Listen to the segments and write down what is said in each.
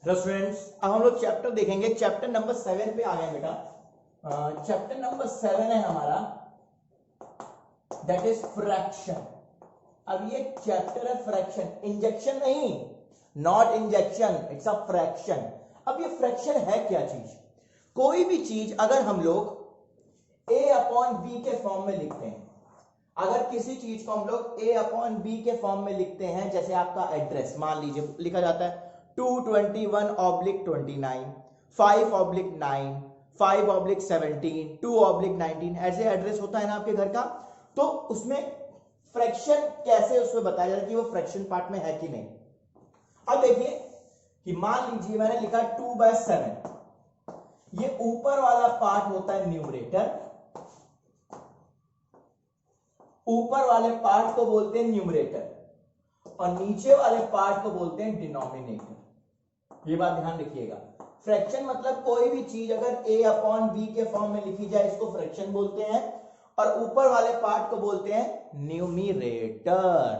Hello students, अब हम लोग चैप्टर देखेंगे। चैप्टर नंबर 7 पे आ गए बेटा। चैप्टर नंबर 7 है हमारा, दैट इज फ्रैक्शन। अब ये चैप्टर है फ्रैक्शन, इंजेक्शन नहीं, not injection, it's a fraction. अब ये फ्रैक्शन है क्या चीज? कोई भी चीज अगर हम लोग a अपॉन बी के फॉर्म में लिखते हैं, अगर किसी चीज को हम लोग a अपॉन बी के फॉर्म में लिखते हैं, जैसे आपका एड्रेस मान लीजिए लिखा जाता है 221/29, 5/9, 5/17, 2/19, ऐसे एड्रेस होता है ना आपके घर का। तो उसमें फ्रैक्शन कैसे उसमें बताया जाता है कि वो फ्रैक्शन पार्ट में है कि नहीं। अब देखिए कि मान लीजिए मैंने लिखा 2/7, ये ऊपर वाला पार्ट होता है न्यूमरेटर, ऊपर वाले पार्ट को बोलते हैं न्यूमरेटर और नीचे वाले पार्ट को बोलते हैं डिनोमिनेटर। ये बात ध्यान रखिएगा। फ्रैक्शन मतलब कोई भी चीज अगर a अपॉन बी के फॉर्म में लिखी जाए इसको फ्रैक्शन बोलते हैं, और ऊपर वाले पार्ट को बोलते हैं न्यूमरेटर।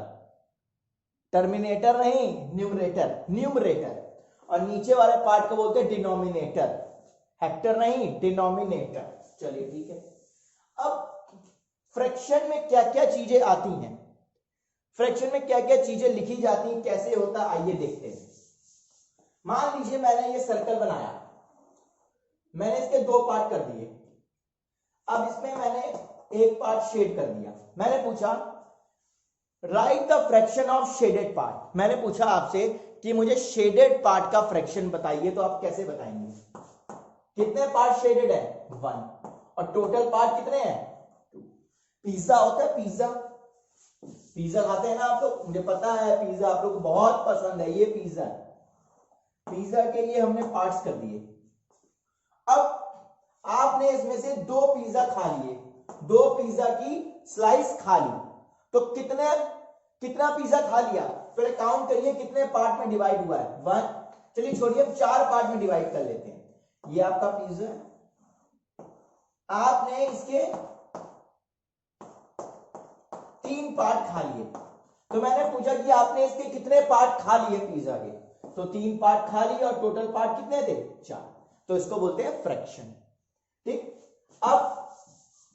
टर्मिनेटर नहीं, न्यूमरेटर, न्यूमरेटर। और नीचे वाले पार्ट को बोलते हैं डिनोमिनेटर, हेक्टर नहीं, डिनोमिनेटर। चलिए ठीक है। अब फ्रैक्शन में क्या क्या चीजें आती हैं, फ्रैक्शन में क्या क्या चीजें लिखी जाती हैं, कैसे होता है, आइए देखते हैं। मान लीजिए मैंने ये सर्कल बनाया, मैंने इसके दो पार्ट कर दिए। अब इसमें मैंने एक पार्ट शेड कर दिया। मैंने पूछा right the fraction of shaded part. मैंने पूछा आपसे कि मुझे शेडेड पार्ट का फ्रैक्शन बताइए, तो आप कैसे बताएंगे? कितने पार्ट शेडेड है? 1। और टोटल पार्ट कितने हैं? 2। पिज्जा होता है, पिज्जा, पिज्जा खाते हैं ना आप लोग, मुझे पता है पिज्जा आप लोग को बहुत पसंद है। ये पिज्जा है, पिज्जा के लिए हमने पार्ट्स कर दिए। अब आपने इसमें से 2 पिज्जा खा लिए, 2 पिज्जा की स्लाइस खा ली, तो कितना पिज्जा खा लिया? पहले काउंट करिए कितने पार्ट में डिवाइड हुआ है। 1। चलिए छोड़िए, 4 पार्ट में डिवाइड कर लेते हैं। ये आपका पिज्जा है, आपने इसके 3 पार्ट खा लिए। तो मैंने पूछा कि आपने इसके कितने पार्ट खा लिए पिज्जा के, तो 3 पार्ट खा लिए और टोटल पार्ट कितने थे? 4। तो इसको बोलते हैं फ्रैक्शन। ठीक। अब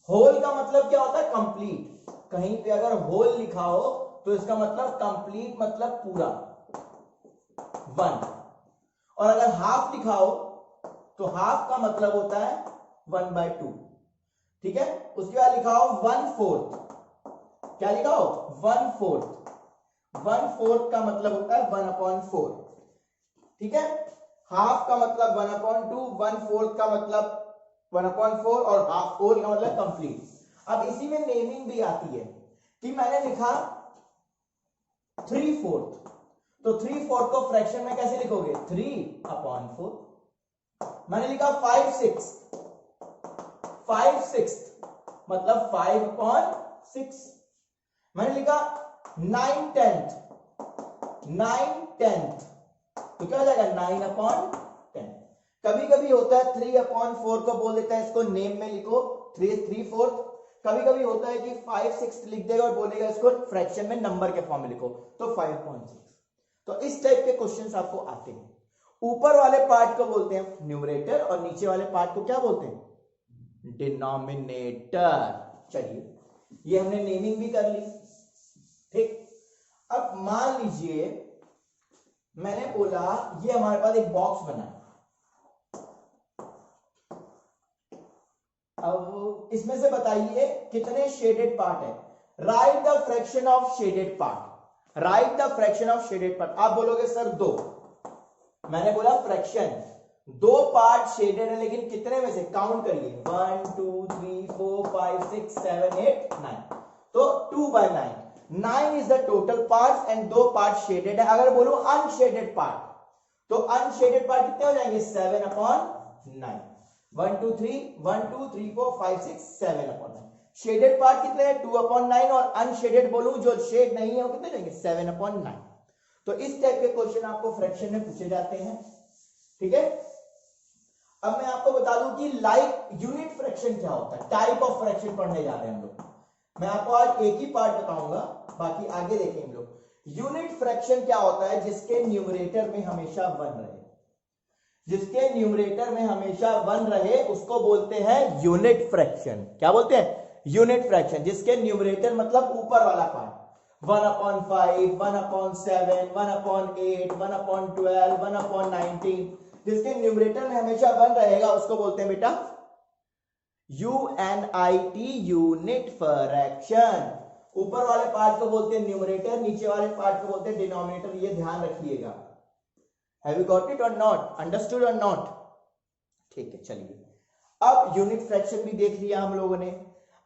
होल का मतलब क्या होता है? कंप्लीट। कहीं पे अगर होल लिखा हो तो इसका मतलब कंप्लीट, मतलब पूरा, 1। और अगर हाफ लिखा हो तो हाफ का मतलब होता है 1/2। ठीक है। उसके बाद लिखा हो 1/4, क्या लिखा हो? 1/4। 1/4 का मतलब होता है 1/4। ठीक है। हाफ का मतलब 1/2, 1/4 का मतलब 1/4 और हाफ फोर का मतलब कंप्लीट। अब इसी में नेमिंग भी आती है कि मैंने लिखा 3/4, तो 3/4 को फ्रैक्शन में कैसे लिखोगे? 3/4। मैंने लिखा 5/6, 5/6 मतलब 5/6। मैंने लिखा 9/10, 9/10 तो क्या हो जाएगा? 9/10। कभी कभी होता है 3/4 को बोल देता है, इसको नेम में लिखो 3/4। कभी कभी होता है कि 5/6 लिख देगा और बोलेगा इसको फ्रैक्शन में नंबर के फॉर्म में लिखो, तो 5.6। तो इस टाइप के क्वेश्चंस आपको आते हैं। ऊपर वाले पार्ट को बोलते हैं न्यूमरेटर और नीचे वाले पार्ट को क्या बोलते हैं? डिनोमिनेटर। चलिए, ये हमने नेमिंग भी कर ली। ठीक। अब मान लीजिए मैंने बोला ये हमारे पास एक बॉक्स बना है। अब इसमें से बताइए कितने शेडेड पार्ट है। Right the fraction of shaded part, right the fraction of shaded part. आप बोलोगे सर 2। मैंने बोला फ्रैक्शन 2 पार्ट शेडेड है, लेकिन कितने में से? काउंट करिए 1 2 3 4 5 6 7 8 9, तो 2/9। 9 is the total part and 2 part shaded है। अगर बोलूं अनशेडेड पार्ट, तो अनशेडेड पार्ट कितने हो जाएंगे? 7/9। 1 2 3 1 2 3 4 5 6 7/9। शेडेड पार्ट कितने हैं? 2/9। और अनशेडेड बोलूं जो शेड नहीं है वो कितने जाएंगे? 7/9। तो इस टाइप के क्वेश्चन आपको फ्रैक्शन में पूछे जाते हैं। ठीक है। अब मैं आपको बता दूं कि लाइक यूनिट फ्रैक्शन क्या होता है, टाइप ऑफ फ्रैक्शन पढ़ने जा रहे हैं हम लोग। मैं आपको आज एक ही पार्ट बताऊंगा, बाकी आगे देखेंगे हम लोग। यूनिट फ्रैक्शन क्या होता है? जिसके न्यूमरेटर में हमेशा 1 रहे। जिसके न्यूमरेटर में हमेशा 1 रहे उसको बोलते हैं यूनिट फ्रैक्शन। क्या बोलते हैं? Unit fraction. जिसके न्यूमरेटर मतलब ऊपर वाला पार्ट 1/5, 1/7, 1/8, 1/12, 1/19, जिसके न्यूमरेटर में हमेशा 1 रहेगा उसको बोलते हैं बेटा UNIT, यूनिट फ्रैक्शन। ऊपर वाले पार्ट को बोलते हैं न्यूमरेटर, नीचे वाले पार्ट को बोलते हैं डिनोमिनेटर। ये ध्यान रखिएगा। हैव यू गॉट इट और नॉट? अंडरस्टूड और नॉट? ठीक है, चलिए अब यूनिट फ्रैक्शन भी देख लिया हम लोगों ने।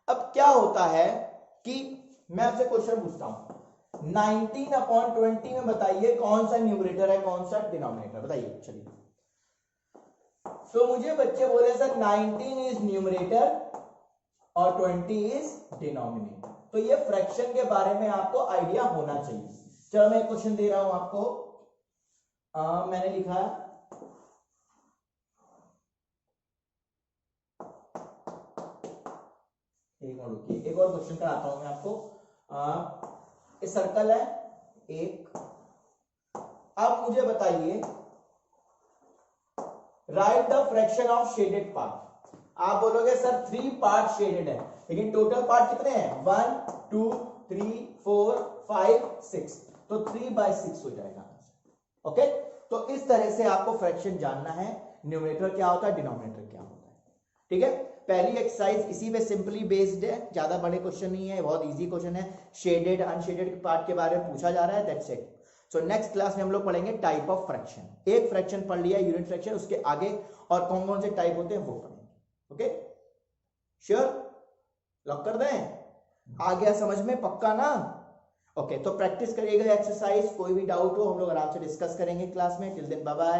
अब क्या होता है कि मैं आपसे क्वेश्चन पूछता हूं 19/20 में बताइए कौन सा न्यूमरेटर है कौन सा डिनोमिनेटर, बताइए। चलिए तो मुझे बच्चे बोले सर 19 इज न्यूमरेटर और 20 इज डिनोमिनेटर। तो ये फ्रैक्शन के बारे में आपको आइडिया होना चाहिए। चलो मैं एक क्वेश्चन दे रहा हूं आपको। मैंने लिखा एक और क्वेश्चन कराता हूं मैं आपको। इस सर्कल है एक। अब मुझे बताइए right the fraction of shaded part. आप बोलोगे सर 3 पार्ट शेडेड है, लेकिन टोटल पार्ट कितने हैं? 1 2 3 4 5 6, तो 3/6 हो जाएगा। ओके, तो इस तरह से आपको फ्रैक्शन जानना है। न्यूमरेटर क्या होता है, डिनोमिनेटर क्या होता है। ठीक है, पहली एक्सरसाइज इसी पे सिंपली बेस्ड है, ज्यादा बड़े क्वेश्चन नहीं है, बहुत इजी क्वेश्चन है। शेडेड अनशेडेड पार्ट के बारे में पूछा जा रहा है, that's it. So next class में हम लोग पढ़ेंगे टाइप ऑफ फ्रैक्शन। एक फ्रैक्शन पढ़ लिया यूनिट फ्रैक्शन, उसके आगे और कौन कौन से टाइप होते हैं वो पढ़ेंगे। Okay, sure? लॉक कर दें? आ गया समझ में? पक्का ना? ओके, तो प्रैक्टिस करिएगा एक्सरसाइज। कोई भी डाउट हो हम लोग आराम से डिस्कस करेंगे क्लास में। Till then bye bye.